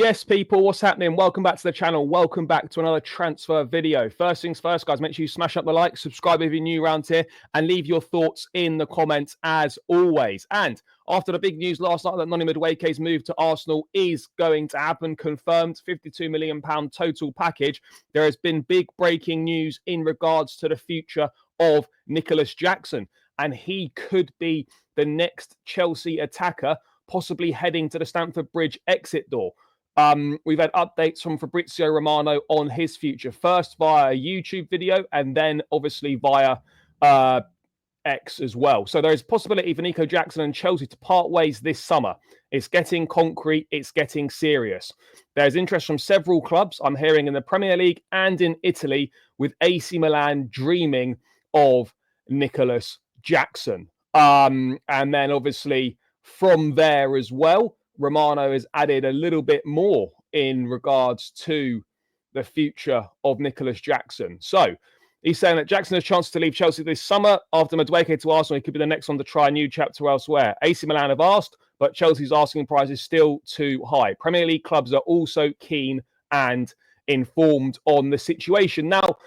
Yes, people, what's happening? Welcome back to the channel. Welcome back to another transfer video. First things first, guys, make sure you smash up the like, subscribe if you're new around here, and leave your thoughts in the comments as always. And after the big news last night that Noni Madueke's move to Arsenal is going to happen, confirmed £52 million total package, there has been big breaking news in regards to the future of Nicolas Jackson. And he could be the next Chelsea attacker, possibly heading to the Stamford Bridge exit door. We've had updates from Fabrizio Romano on his future, first via a YouTube video and then obviously via X as well. So there is possibility for Nico Jackson and Chelsea to part ways this summer. It's getting concrete. It's getting serious. There's interest from several clubs, I'm hearing, in the Premier League and in Italy, with AC Milan dreaming of Nicolas Jackson. And then obviously from there as well, Romano has added a little bit more in regards to the future of Nicolas Jackson. So he's saying that Jackson has a chance to leave Chelsea this summer. After Madueke to Arsenal, he could be the next one to try a new chapter elsewhere. AC Milan have asked, but Chelsea's asking price is still too high. Premier League clubs are also keen and informed on the situation. Now,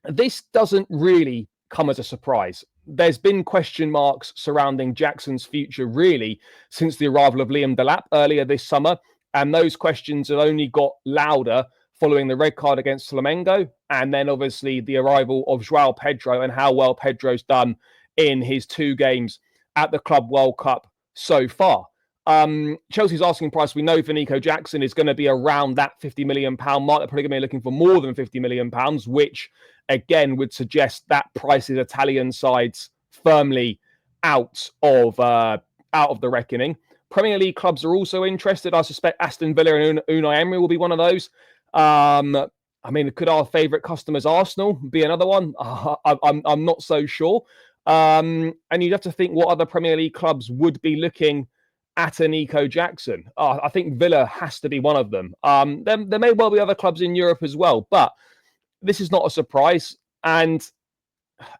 this doesn't really come as a surprise. There's been question marks surrounding Jackson's future really since the arrival of Liam Delap earlier this summer, and those questions have only got louder following the red card against Flamengo, and then obviously the arrival of Joao Pedro and how well Pedro's done in his 2 games at the Club World Cup so far. Chelsea's asking price, we know, for Nico Jackson is going to be around that £50 million mark. They're probably going to be looking for more than £50 million, which again would suggest that prices Italian sides firmly out of the reckoning. Premier League clubs are also interested. I suspect Aston Villa and Unai Emery will be one of those. I mean, could our favourite customers Arsenal be another one? I'm not so sure. And you'd have to think what other Premier League clubs would be looking at a Nico Jackson. I think Villa has to be one of them. There may well be other clubs in Europe as well, but this is not a surprise. And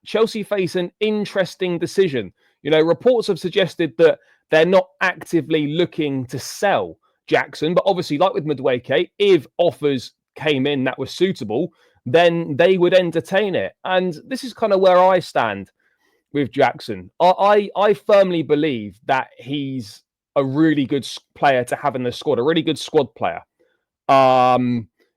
Chelsea face an interesting decision. You know, reports have suggested that they're not actively looking to sell Jackson, but obviously, like with Madueke, if offers came in that were suitable, then they would entertain it. And this is kind of where I stand with Jackson. I firmly believe that he's a really good player to have in the squad, a really good squad player.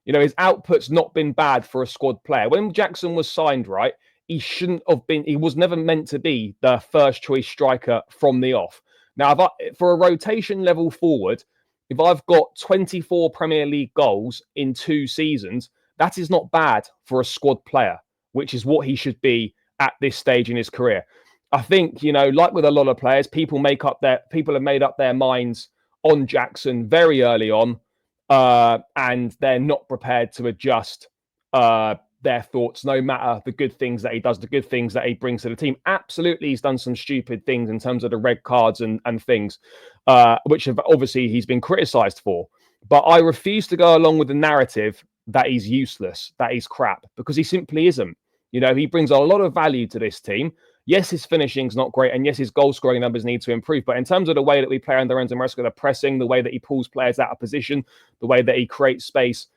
You know, his output's not been bad for a squad player. When Jackson was signed, right, he shouldn't have been, he was never meant to be the first choice striker from the off. Now, for a rotation level forward, if I've got 24 Premier League goals in 2 seasons, that is not bad for a squad player, which is what he should be at this stage in his career. I think, you know, like with a lot of players, people have made up their minds on Jackson very early on, and they're not prepared to adjust their thoughts, no matter the good things that he does, the good things that he brings to the team. Absolutely, he's done some stupid things in terms of the red cards and things, which have obviously he's been criticised for. But I refuse to go along with the narrative that he's useless, that he's crap, because he simply isn't. You know, he brings a lot of value to this team. Yes, his finishing's not great, and yes, his goal-scoring numbers need to improve. But in terms of the way that we play under Enzo Maresca, the pressing, the way that he pulls players out of position, the way that he creates space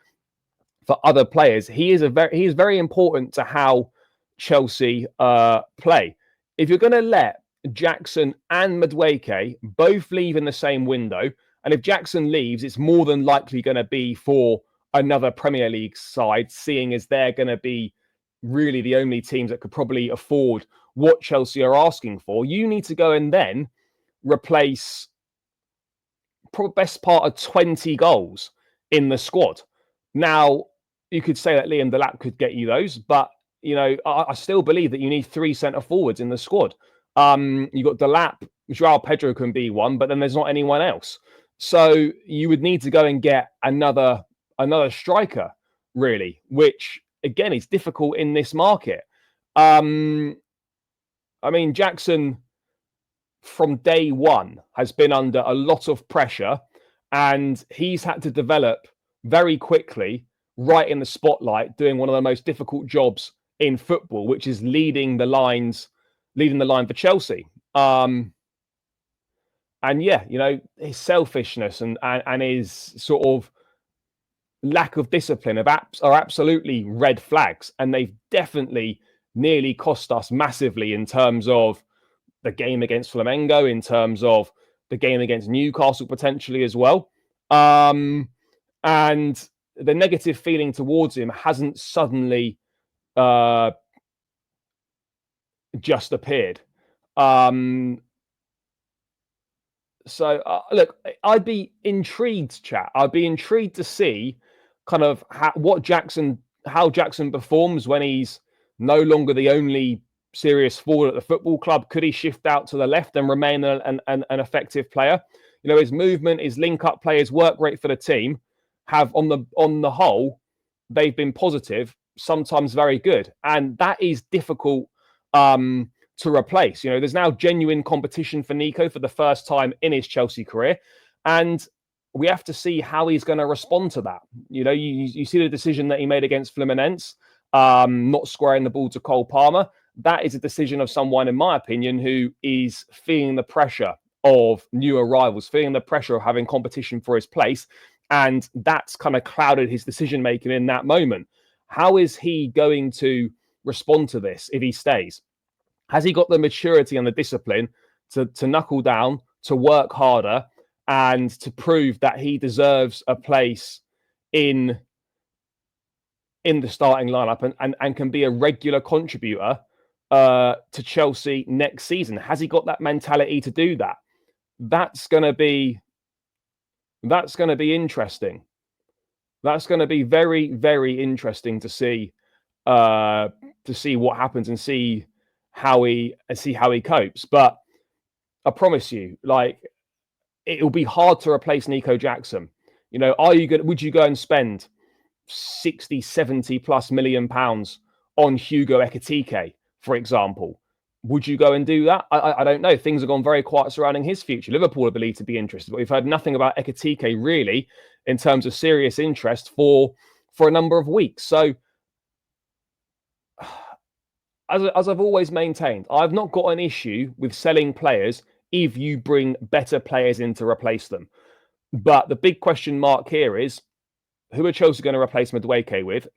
for other players, he is very important to how Chelsea play. If you're going to let Jackson and Madueke both leave in the same window, and if Jackson leaves, it's more than likely going to be for another Premier League side, seeing as they're going to be really the only teams that could probably afford what Chelsea are asking for. You need to go and then replace best part of 20 goals in the squad. Now, you could say that Liam Delap could get you those, but you know, I still believe that you need 3 centre forwards in the squad. You got Delap, Joao Pedro can be one, but then there's not anyone else. So you would need to go and get another striker, really, which again is difficult in this market. I mean, Jackson from day one has been under a lot of pressure, and he's had to develop very quickly, right in the spotlight, doing one of the most difficult jobs in football, which is leading the line for Chelsea. And And yeah, you know, his selfishness and his sort of lack of discipline are absolutely red flags, and they've definitely nearly cost us massively in terms of the game against Flamengo, in terms of the game against Newcastle potentially as well. And the negative feeling towards him hasn't suddenly just appeared. So look, I'd be intrigued, chat. I'd be intrigued to see kind of how Jackson performs when he's no longer the only serious forward at the football club. Could he shift out to the left and remain an effective player? You know, his movement, his link-up play, his work rate for the team have, on the whole, they've been positive, sometimes very good, and that is difficult to replace. You know, there's now genuine competition for Nico for the first time in his Chelsea career, and we have to see how he's going to respond to that. You know, you see the decision that he made against Fluminense, not squaring the ball to Cole Palmer. That is a decision of someone, in my opinion, who is feeling the pressure of new arrivals, feeling the pressure of having competition for his place, and that's kind of clouded his decision making in that moment. How is he going to respond to this if he stays? Has he got the maturity and the discipline to knuckle down, to work harder, and to prove that he deserves a place in the starting lineup and can be a regular contributor to Chelsea next season? Has he got that mentality to do that? That's going to be interesting. That's going to be very, very interesting to see what happens and see how he copes. But I promise you, like, it'll be hard to replace Nico Jackson. You know, would you go and spend 60, 70 plus million pounds on Hugo Ekitike, for example? Would you go and do that? I don't know. Things have gone very quiet surrounding his future. Liverpool are believed to be interested, but we've heard nothing about Ekitike really in terms of serious interest for a number of weeks. So, as I've always maintained, I've not got an issue with selling players if you bring better players in to replace them. But the big question mark here is, who are Chelsea going to replace Madueke with,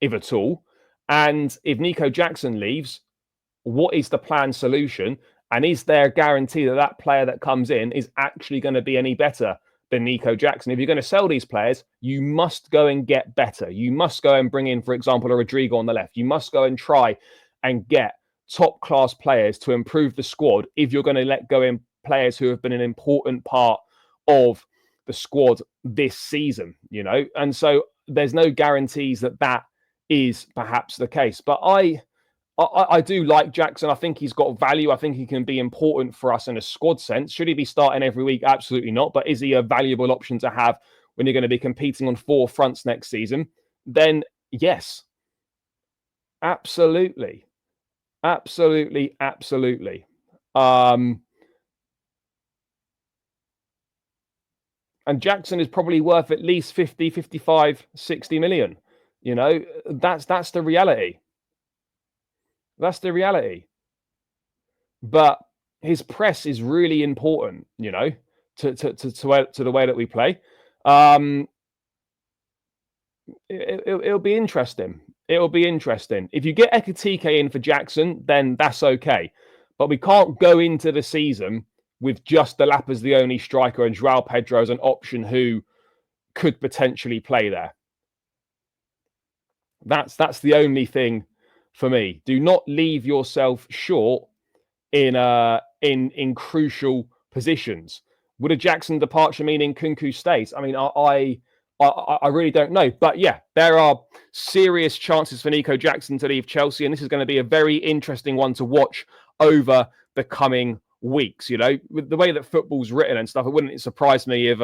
if at all? And if Nico Jackson leaves, what is the planned solution? And is there a guarantee that that player that comes in is actually going to be any better than Nico Jackson? If you're going to sell these players, you must go and get better. You must go and bring in, for example, a Rodrigo on the left. You must go and try and get top-class players to improve the squad if you're going to let go in players who have been an important part of the squad this season, you know? And so there's no guarantees that that is perhaps the case. But I do like Jackson. I think he's got value. I think he can be important for us in a squad sense. Should he be starting every week? Absolutely not. But is he a valuable option to have when you're going to be competing on 4 fronts next season? Then yes, absolutely. Absolutely, absolutely. And Jackson is probably worth at least 50, 55, 60 million. You know, that's the reality. That's the reality. But his press is really important, you know, to the way that we play. It'll be interesting. It'll be interesting. If you get Ekitike in for Jackson, then that's okay. But we can't go into the season with just Delap as the only striker and Joao Pedro as an option who could potentially play there. That's the only thing for me. Do not leave yourself short in crucial positions. Would a Jackson departure mean Nkunku stays? I mean, I really don't know. But yeah, there are serious chances for Nico Jackson to leave Chelsea, and this is going to be a very interesting one to watch over the coming weeks. You know, with the way that football's written and stuff, it wouldn't surprise me if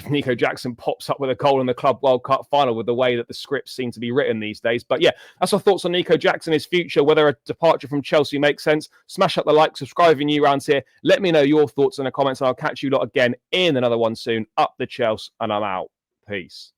Nico Jackson pops up with a goal in the Club World Cup final with the way that the scripts seem to be written these days. But yeah, that's our thoughts on Nico Jackson, his future, whether a departure from Chelsea makes sense. Smash up the like, subscribe if you're new around here. Let me know your thoughts in the comments, and I'll catch you lot again in another one soon. Up the Chelsea, and I'm out. Peace.